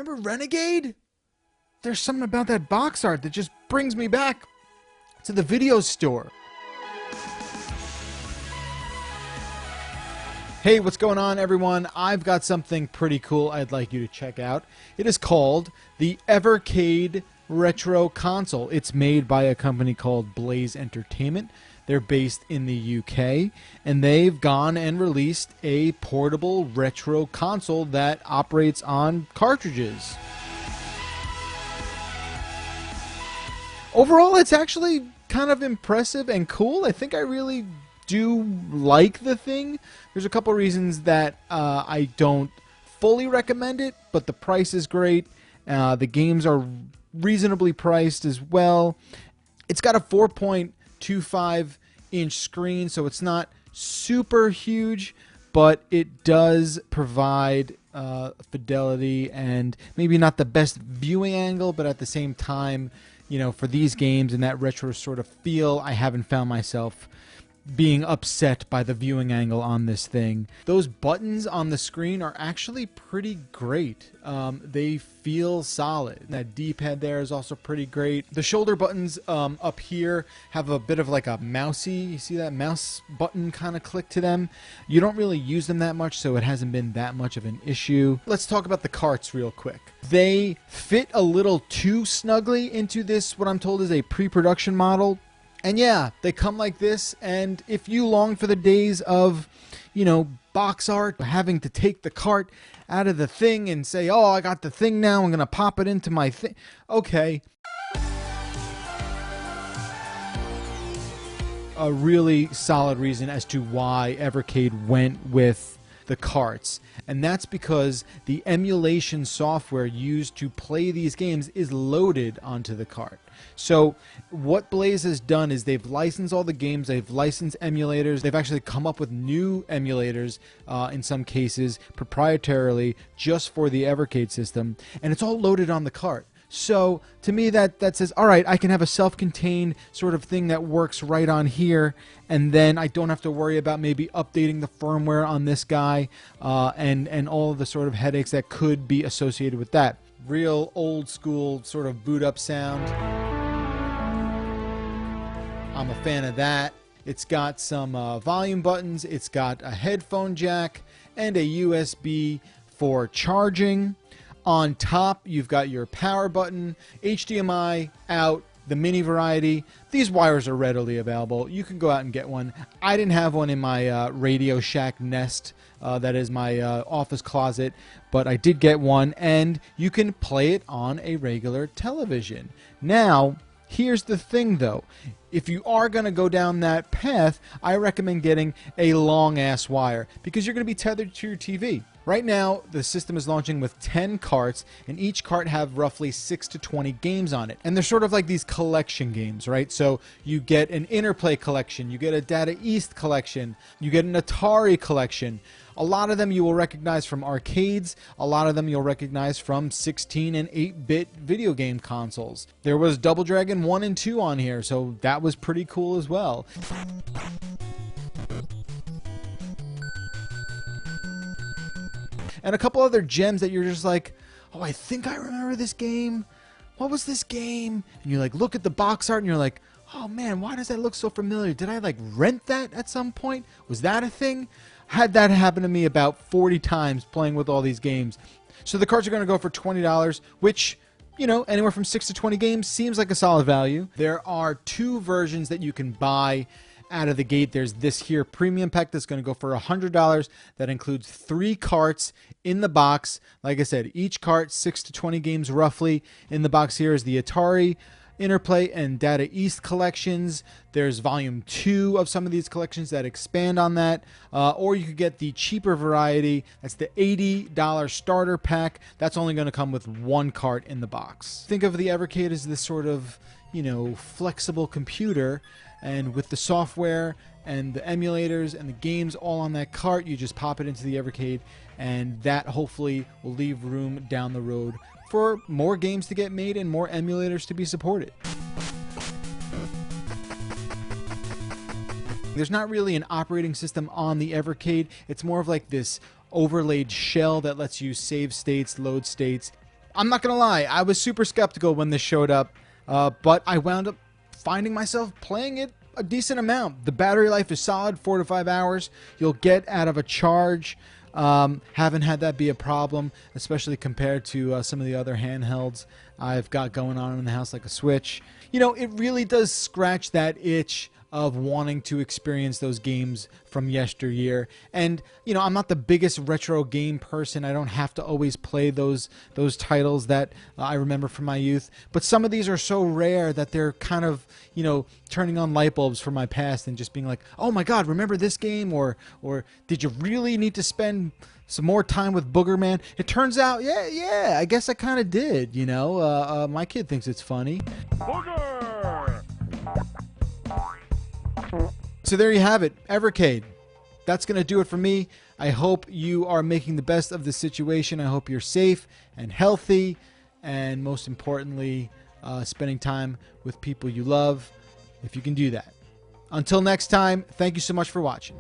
Remember Renegade? There's something about that box art that just brings me back to the video store. Hey, what's going on, everyone? I've got something pretty cool I'd like you to check out. It is called the Evercade Retro Console. It's made by a company called Blaze Entertainment. They're based in the UK, and they've gone and released a portable retro console that operates on cartridges. Overall, it's actually kind of impressive and cool. I think I really do like the thing. There's a couple reasons that I don't fully recommend it, but the price is great. The games are reasonably priced as well. It's got a 4.25-inch screen, so it's not super huge, but it does provide fidelity and maybe not the best viewing angle, but at the same time, you know, for these games and that retro sort of feel, I haven't found myself being upset by the viewing angle on this thing. Those buttons on the screen are actually pretty great. They feel solid. That D-pad there is also pretty great. The shoulder buttons up here have a bit of like a mousy, you see that mouse button kind of click to them. You don't really use them that much, so it hasn't been that much of an issue. Let's talk about the carts real quick. They fit a little too snugly into this, what I'm told is a pre-production model. And yeah, they come like this, and if you long for the days of, you know, box art, having to take the cart out of the thing and say, oh, I got the thing now, I'm going to pop it into my thing. Okay. A really solid reason as to why Evercade went with the carts, and that's because the emulation software used to play these games is loaded onto the cart. So what Blaze has done is they've licensed all the games, they've licensed emulators, they've actually come up with new emulators in some cases proprietarily just for the Evercade system, and it's all loaded on the cart. So to me that says, all right, I can have a self-contained sort of thing that works right on here, and then I don't have to worry about maybe updating the firmware on this guy and all of the sort of headaches that could be associated with that. Real old school sort of boot up sound. I'm a fan of that. It's got some volume buttons, it's got a headphone jack and a USB for charging. On top, you've got your power button, HDMI out, the mini variety. These wires are readily available. You can go out and get one. I didn't have one in my Radio Shack Nest. That is my office closet, but I did get one, and you can play it on a regular television. Now, here's the thing, though. If you are going to go down that path, I recommend getting a long-ass wire because you're going to be tethered to your TV. Right now, the system is launching with 10 carts, and each cart have roughly 6 to 20 games on it. And they're sort of like these collection games, right? So you get an Interplay collection, you get a Data East collection, you get an Atari collection. A lot of them you will recognize from arcades. A lot of them you'll recognize from 16 and 8-bit video game consoles. There was Double Dragon 1 and 2 on here, so that was pretty cool as well. And a couple other gems that you're just like, oh, I think I remember this game. What was this game? And you like look at the box art and you're like, oh man, why does that look so familiar? Did I like rent that at some point? Was that a thing? Had that happen to me about 40 times playing with all these games. So the cards are going to go for $20, which, you know, anywhere from 6 to 20 games seems like a solid value. There are two versions that you can buy out of the gate. There's this here premium pack that's going to go for $100. That includes 3 carts in the box. Like I said, each cart 6 to 20 games roughly. In the box here is the Atari, Interplay, and Data East collections. There's volume 2 of some of these collections that expand on that, or you could get the cheaper variety. That's the $80 starter pack. That's only going to come with 1 cart in the box. Think of the Evercade as this sort of, you know, flexible computer, and with the software and the emulators and the games all on that cart, you just pop it into the Evercade, and that hopefully will leave room down the road for more games to get made and more emulators to be supported. There's not really an operating system on the Evercade. It's more of like this overlaid shell that lets you save states, load states. I'm not going to lie. I was super skeptical when this showed up, but I wound up finding myself playing it a decent amount. The battery life is solid, 4 to 5 hours. You'll get out of a charge. Haven't had that be a problem, especially compared to some of the other handhelds I've got going on in the house, like a Switch. You know, it really does scratch that itch of wanting to experience those games from yesteryear. And, you know, I'm not the biggest retro game person. I don't have to always play those titles that I remember from my youth. But some of these are so rare that they're kind of, you know, turning on light bulbs from my past and just being like, oh my God, remember this game? Or did you really need to spend some more time with Booger Man? It turns out, yeah, I guess I kind of did, you know. My kid thinks it's funny. Booger! So there you have it, Evercade. That's going to do it for me. I hope you are making the best of the situation. I hope you're safe and healthy, and most importantly, spending time with people you love, if you can do that. Until next time, thank you so much for watching.